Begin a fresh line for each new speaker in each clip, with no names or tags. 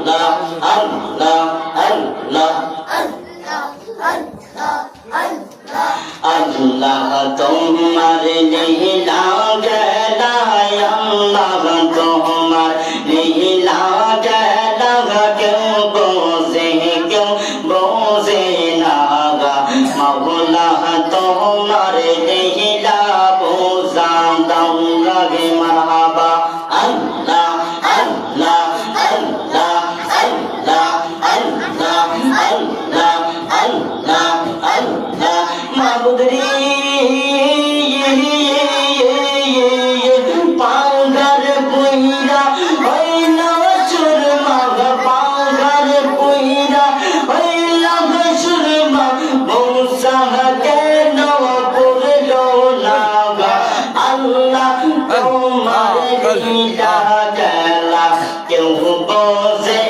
আল্লাহ আল্লাহ আল্লাহ তোমার লীলা খেলা আল্লাহ তোমার লীলা খেলা কেউ বোঝে না মাওলা তোমার লীলা বোঝা দাও লাগে মারহাবা আল্লাহ আল্লাহ আল্লাহ আল্লাহ আল্লাহ আল্লাহ আল্লাহ আল্লাহ মাবুদ রে পাগার কইরা হইলা সুরমা পাগার কইরা হইলা সুরমা মৌসা কেন করলো না আল্লাহ তোমার লীলা খেলা কেউ বোঝে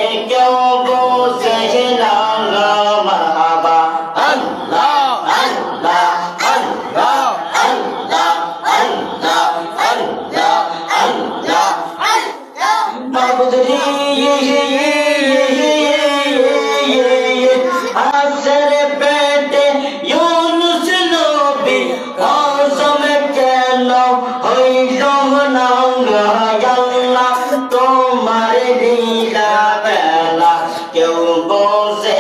না মারহাবা আল্লাহ আল্লাহ আল্লাহ আল্লাহ আল্লাহ আল্লাহ আল্লাহ মাবুদ রে আসর পেটে ইউনুস নবী আজম কেন হইল না আল্লাহ তোমার লীলা খেলা কেউ বোঝে